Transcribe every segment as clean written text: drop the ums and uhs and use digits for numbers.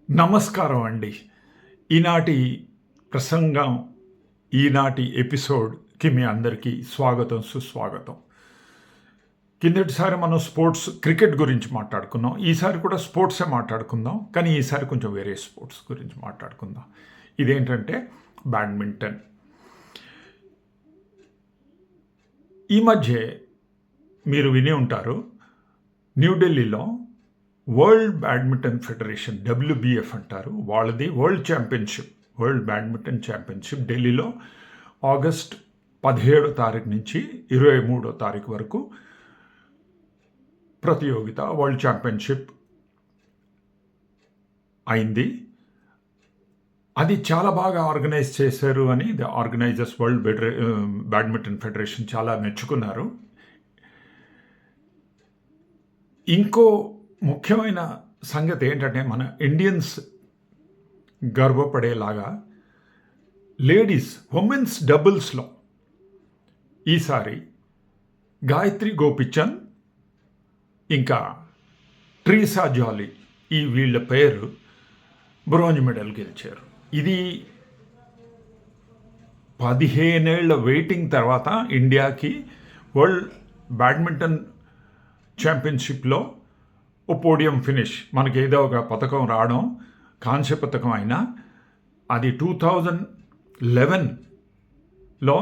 నమస్కారం అండి. ఈనాటి ప్రసంగం, ఈనాటి ఎపిసోడ్‌కి మీ అందరికీ స్వాగతం, సుస్వాగతం. కిందటిసారి మనం క్రికెట్ గురించి మాట్లాడుకున్నాం. ఈసారి కూడా స్పోర్ట్సే మాట్లాడుకుందాం. కానీ ఈసారి కొంచెం వేరే స్పోర్ట్స్ గురించి మాట్లాడుకుందాం. ఇదేంటంటే బ్యాడ్మింటన్. ఈ మధ్యే మీరు విని ఉంటారు. న్యూఢిల్లీలో వరల్డ్ బ్యాడ్మింటన్ ఫెడరేషన్ WBF అంటారు, వాళ్ళది వరల్డ్ బ్యాడ్మింటన్ ఛాంపియన్షిప్ ఢిల్లీలో ఆగస్ట్ 17 తారీఖు నుంచి 23 తారీఖు వరకు ప్రతియోగిత వరల్డ్ ఛాంపియన్షిప్ అయింది. అది చాలా బాగా ఆర్గనైజ్ చేశారు అని ద ఆర్గనైజర్స్ బ్యాడ్మింటన్ ఫెడరేషన్ చాలా మెచ్చుకున్నారు. ఇంకో ముఖ్యమైన సంగతి ఏంటంటే మన ఇండియన్స్ గర్వపడేలాగా ఉమెన్స్ డబుల్స్లో ఈసారి గాయత్రి గోపిచంద్ ఇంకా ట్రీసా జాలీ వీళ్ళ పేరు బ్రోంజ్ మెడల్ గెలిచారు. ఇది 15 ఏళ్ల వెయిటింగ్ తర్వాత ఇండియాకి వరల్డ్ బ్యాడ్మింటన్ ఛాంపియన్షిప్లో ఓ పోడియం ఫినిష్, మనకి ఏదో ఒక పథకం రావడం, కాంస్య పథకం అయినా అది 2011లో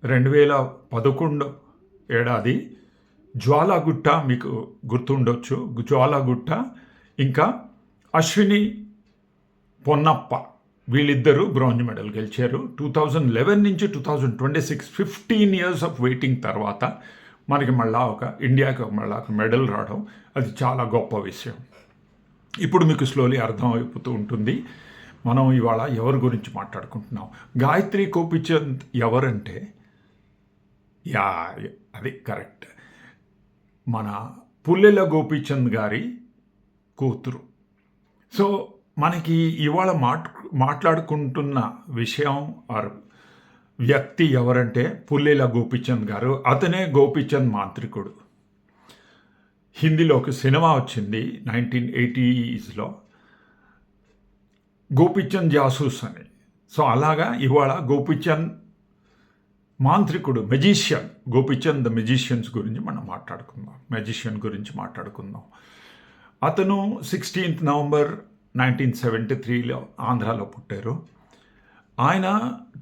2011 ఏడాది జ్వాలాగుట్ట, మీకు గుర్తుండొచ్చు, జ్వాలాగుట్ట ఇంకా అశ్విని పొన్నప్ప వీళ్ళిద్దరూ బ్రాంజ్ మెడల్ గెలిచారు. 2011 నుంచి 2026 15 ఇయర్స్ ఆఫ్ వెయిటింగ్ తర్వాత మనకి ఇండియాకి మళ్ళా ఒక మెడల్ రావడం అది చాలా గొప్ప విషయం. ఇప్పుడు మీకు స్లోలీ అర్థమైపోతూ ఉంటుంది మనం ఇవాళ ఎవరి గురించి మాట్లాడుకుంటున్నాం. గాయత్రి గోపిచంద్ ఎవరంటే, అది కరెక్ట్, మన పుల్లెల గోపిచంద్ గారి కూతురు. సో మనకి ఇవాళ మాట్లాడుకుంటున్న విషయం వ్యక్తి ఎవరంటే పుల్లెల గోపిచంద్ గారు. అతనే గోపిచంద్ మాంత్రికుడు. హిందీలో ఒక సినిమా వచ్చింది 1980sలో, గోపిచంద్ జాసూస్ అని. సో అలాగా ఇవాళ గోపిచంద్ మాంత్రికుడు, మెజిషియన్, గోపిచంద్ ద మెజిషియన్ గురించి మాట్లాడుకుందాం. అతను 16th నవంబర్ 1973లో ఆంధ్రాలో పుట్టారు. ఆయన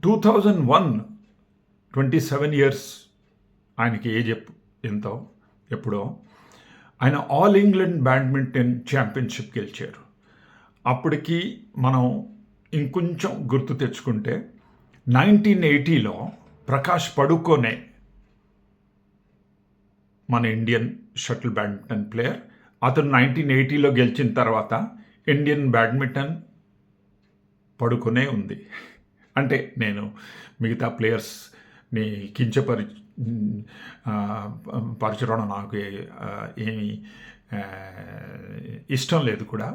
2001 27 ఇయర్స్ ఆయనకి ఏజ్ ఎప్పుడో ఆయన ఆల్ ఇంగ్లాండ్ బ్యాడ్మింటన్ ఛాంపియన్షిప్ గెలిచారు. అప్పటికి మనం ఇంకొంచెం గుర్తు తెచ్చుకుంటే 1980లో ప్రకాష్ పడుకోనే మన ఇండియన్ షటిల్ బ్యాడ్మింటన్ ప్లేయర్. అతను 1980లో గెలిచిన తర్వాత ఇండియన్ బ్యాడ్మింటన్ పడుకునే ఉంది. అంటే నేను మిగతా ప్లేయర్స్ని పరచడం నాకు ఏమి ఇష్టం లేదు కూడా.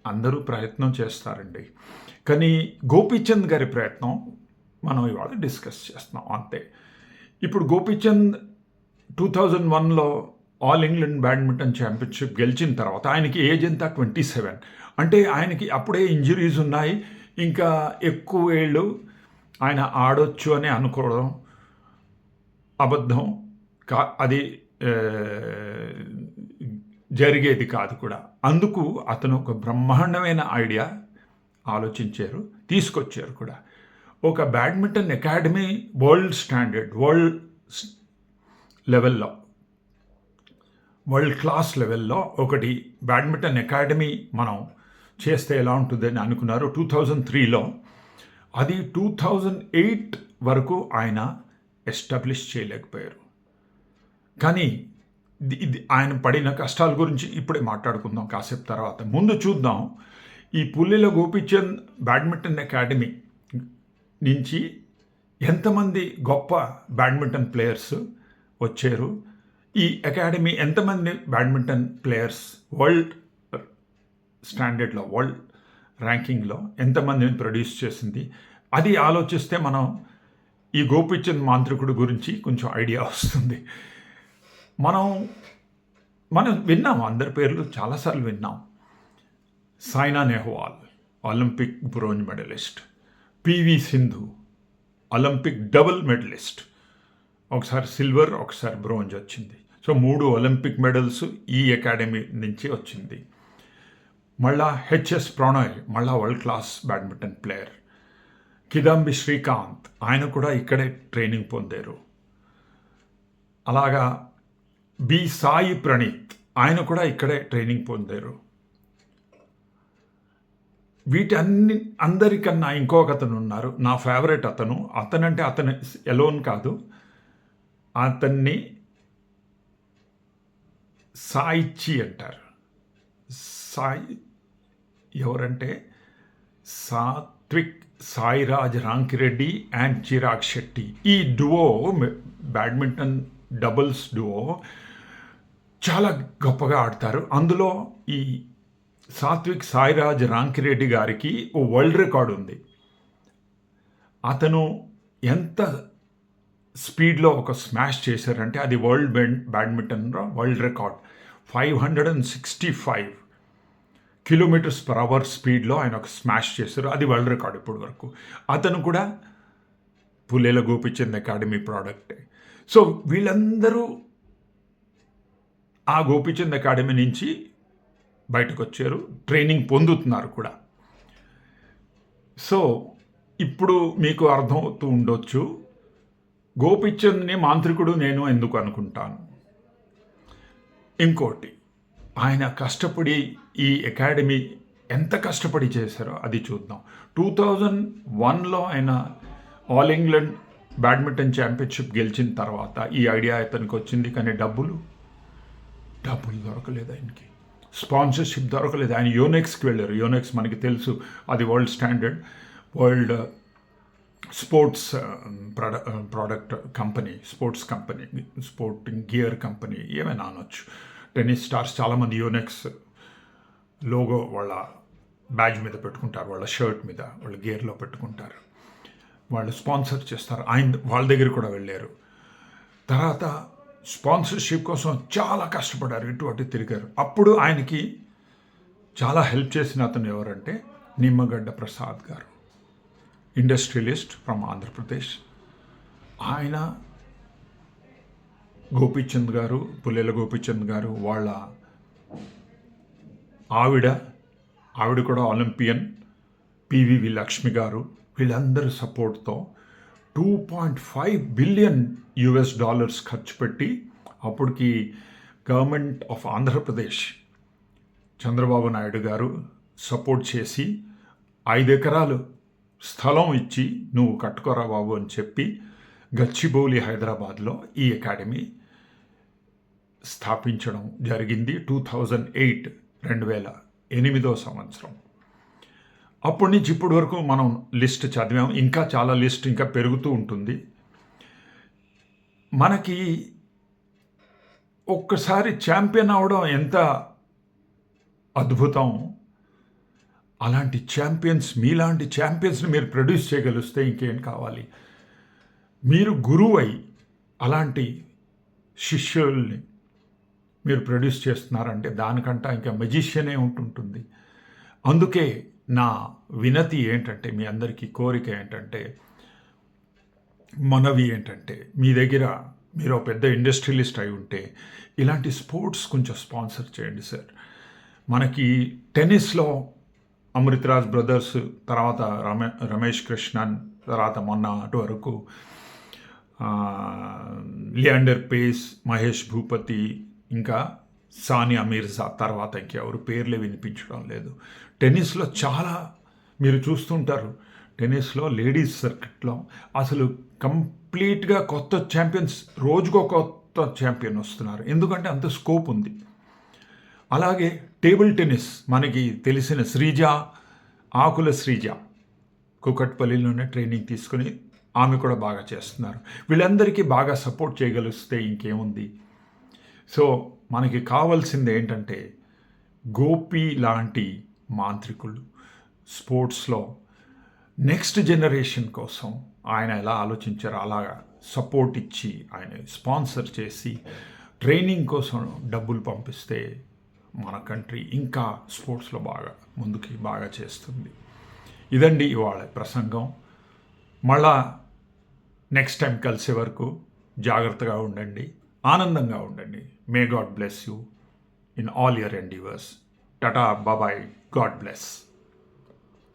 అందరూ ప్రయత్నం చేస్తారండి. కానీ గోపిచంద్ గారి ప్రయత్నం మనం ఇవాళ డిస్కస్ చేస్తున్నాం అంతే. ఇప్పుడు గోపిచంద్ 2001లో ఆల్ ఇంగ్లాండ్ బ్యాడ్మింటన్ ఛాంపియన్షిప్ గెలిచిన తర్వాత ఆయనకి ఏజ్ ఎంత 27. అంటే ఆయనకి అప్పుడే ఇంజరీస్ ఉన్నాయి, ఇంకా ఎక్కువ ఏళ్ళు ఆయన ఆడొచ్చు అని అనుకోవడం అబద్ధం. అది జరిగేది కాదు కూడా. అందుకు అతను ఒక బ్రహ్మాండమైన ఐడియా తీసుకొచ్చారు కూడా. ఒక బ్యాడ్మింటన్ అకాడమీ వరల్డ్ క్లాస్ లెవెల్లో ఒకటి బ్యాడ్మింటన్ అకాడమీ మనం చేస్తే ఎలా ఉంటుందని అనుకున్నారు 2003లో. అది 2008 వరకు ఆయన ఎస్టాబ్లిష్ చేయలేకపోయారు. కానీ ఆయన పడిన కష్టాల గురించి ఇప్పుడే మాట్లాడుకుందాం కాసేపు తర్వాత. ముందు చూద్దాం ఈ పుల్లెల గోపిచంద్ బ్యాడ్మింటన్ అకాడమీ నుంచి ఎంతమంది గొప్ప బ్యాడ్మింటన్ ప్లేయర్స్ వచ్చారు, ఈ అకాడమీ ఎంతమంది బ్యాడ్మింటన్ ప్లేయర్స్ వరల్డ్ స్టాండర్డ్లో, వరల్డ్ ర్యాంకింగ్లో ఎంతమందిని ప్రొడ్యూస్ చేసింది. అది ఆలోచిస్తే మనం ఈ గోపిచంద్ మాంత్రికుడు గురించి కొంచెం ఐడియా వస్తుంది. మనం విన్నాం, అందరి పేర్లు చాలాసార్లు విన్నాం. Saina Nehwal Olympic bronze medallist, PV Sindhu Olympic double medallist, ఒకసారి సిల్వర్ ఒకసారి బ్రోంజ్ వచ్చింది. సో 3 ఒలింపిక్ మెడల్స్ ఈ అకాడమీ నుంచి వచ్చింది. మళ్ళా హెచ్ఎస్ ప్రణయ్ మళ్ళా world class badminton player, Kidambi Srikanth ఆయన కూడా ఇక్కడే ట్రైనింగ్ పొందారు. అలాగా బి సాయి ప్రణీత్ ఆయన కూడా ఇక్కడే ట్రైనింగ్ పొందారు. అందరికన్నా ఇంకొక అతను ఉన్నారు, నా ఫేవరెట్ అతనంటే అతను ఎలోన్ కాదు, అతన్ని సాయిచి అంటారు. సాయి ఎవరంటే సాత్విక్ సాయిరాజ్ రాంకిరెడ్డి అండ్ చిరాగ్ శెట్టి. ఈ డువో బ్యాడ్మింటన్ డబుల్స్ డువో చాలా గొప్పగా ఆడతారు. అందులో ఈ సాత్విక్ సాయిరాజ్ రాంకిరెడ్డి గారికి ఓ వరల్డ్ రికార్డు ఉంది. అతను ఎంత స్పీడ్లో ఒక స్మాష్ చేశారంటే అది వరల్డ్ బ్యాడ్మింటన్లో world record. 565 kilometres per hour స్పీడ్లో ఆయన ఒక స్మాష్ చేశారు. అది వరల్డ్ రికార్డ్ ఇప్పటి వరకు. అతను కూడా పులేల గోపిచంద్ అకాడమీ ప్రోడక్టే. సో వీళ్ళందరూ ఆ గోపిచంద్ అకాడమీ నుంచి బయటకు వచ్చారు, ట్రైనింగ్ పొందుతున్నారు కూడా. సో ఇప్పుడు మీకు అర్థమవుతూ ఉండొచ్చు గోపిచంద్ని మాంత్రికుడు నేను ఎందుకు అనుకుంటాను. ఇంకోటి, ఆయన కష్టపడి ఈ అకాడమీ ఎంత కష్టపడి చేశారో అది చూద్దాం. 2001లో ఆయన ఆల్ ఇంగ్లాండ్ బ్యాడ్మింటన్ ఛాంపియన్షిప్ గెలిచిన తర్వాత ఈ ఐడియా అతనికి వచ్చింది, కానీ డబ్బులు దొరకలేదు ఆయనకి, స్పాన్సర్షిప్ దొరకలేదు. ఆయన యోనెక్స్కి వెళ్ళారు. యోనెక్స్ మనకి తెలుసు, అది world standard, world sports product company, sports company, sporting gear company ఏమైనా అనొచ్చు. టెన్నిస్ స్టార్స్ చాలామంది యోనెక్స్ లోగో వాళ్ళ బ్యాడ్జ్ మీద పెట్టుకుంటారు, వాళ్ళ షర్ట్ మీద, వాళ్ళ గేర్లో పెట్టుకుంటారు, వాళ్ళు స్పాన్సర్ చేస్తారు. వాళ్ళ దగ్గర కూడా వెళ్ళారు. తర్వాత స్పాన్సర్షిప్ కోసం చాలా కష్టపడ్డారు, ఇటువంటి తిరిగారు. అప్పుడు ఆయనకి చాలా హెల్ప్ చేసిన అతను ఎవరంటే నిమ్మగడ్డ ప్రసాద్ గారు, ఇండస్ట్రియలిస్ట్ ఫ్రమ్ ఆంధ్రప్రదేశ్. ఆయన గోపీచంద్ గారు, పుల్లెల గోపీచంద్ గారు వాళ్ళ ఆవిడ కూడా ఒలింపియన్ పివివి లక్ష్మి గారు, వీళ్ళందరి సపోర్ట్తో $2.5 బిలియన్ ఖర్చు పెట్టి అప్పటికి గవర్నమెంట్ ఆఫ్ ఆంధ్రప్రదేశ్ చంద్రబాబు నాయుడు గారు సపోర్ట్ చేసి 5 ఎకరాలు స్థలం ఇచ్చి నువ్వు కట్టుకోరా బాబు అని చెప్పి గచ్చిబౌలి హైదరాబాద్లో ఈ అకాడమీ స్థాపించడం జరిగింది. 2008 సంవత్సరం. అప్పటి నుంచి ఇప్పటి వరకు మనం లిస్ట్ చదివాం, ఇంకా చాలా లిస్ట్ ఇంకా పెరుగుతూ ఉంటుంది. మనకి ఒక్కసారి ఛాంపియన్ అవడం ఎంత అద్భుతం. అలాంటి ఛాంపియన్స్, మీలాంటి ఛాంపియన్స్ని మీరు ప్రొడ్యూస్ చేయగలిస్తే ఇంకేం కావాలి. మీరు గురువు అయి అలాంటి శిష్యుల్ని మీరు ప్రొడ్యూస్ చేస్తున్నారంటే దానికంటే ఇంకా మెజిషియనే ఉంటుంటుంది. అందుకే నా వినతి ఏంటంటే, మీ అందరికీ కోరిక ఏంటంటే, మనవి ఏంటంటే, మీ దగ్గర మీరు పెద్ద ఇండస్ట్రియలిస్ట్ అయి ఉంటే ఇలాంటి స్పోర్ట్స్ కొంచెం స్పాన్సర్ చేయండి సార్. మనకి టెన్నిస్లో అమృతరాజ్ బ్రదర్స్, తర్వాత రమేష్ కృష్ణన్, తర్వాత మొన్న అటు వరకు లియాండర్ పేస్, మహేష్ భూపతి, ఇంకా సానియా మీర్జా, తర్వాత ఇంకెవరు పేర్లే వినిపించడం లేదు. టెన్నిస్లో చాలా మీరు చూస్తుంటారు. టెన్నిస్లో లేడీస్ సర్కిట్లో అసలు కంప్లీట్గా కొత్త ఛాంపియన్స్, రోజుకో కొత్త ఛాంపియన్ వస్తున్నారు, ఎందుకంటే అంత స్కోప్ ఉంది. అలాగే టేబుల్ టెన్నిస్ మనకి తెలిసిన ఆకుల శ్రీజ కుకట్పల్లిలోనే ట్రైనింగ్ తీసుకుని ఆమె కూడా బాగా చేస్తున్నారు. వీళ్ళందరికీ బాగా సపోర్ట్ చేయగలిస్తే ఇంకేముంది. సో మనకి కావాల్సింది ఏంటంటే గోపి లాంటి మాంత్రికులు స్పోర్ట్స్లో నెక్స్ట్ జనరేషన్ కోసం ఆయన ఎలా ఆలోచించారో అలాగా సపోర్ట్ ఇచ్చి ఆయన స్పాన్సర్ చేసి ట్రైనింగ్ కోసం డబ్బులు పంపిస్తే మన కంట్రీ ఇంకా స్పోర్ట్స్లో బాగా చేస్తుంది. ఇదండి ఇవాళ ప్రసంగం. మళ్ళా నెక్స్ట్ టైం కలిసే వరకు జాగ్రత్తగా ఉండండి, ఆనందంగా ఉండండి. May God bless you in all your endeavours. Tata, బాబాయ్, గాడ్ బ్లెస్.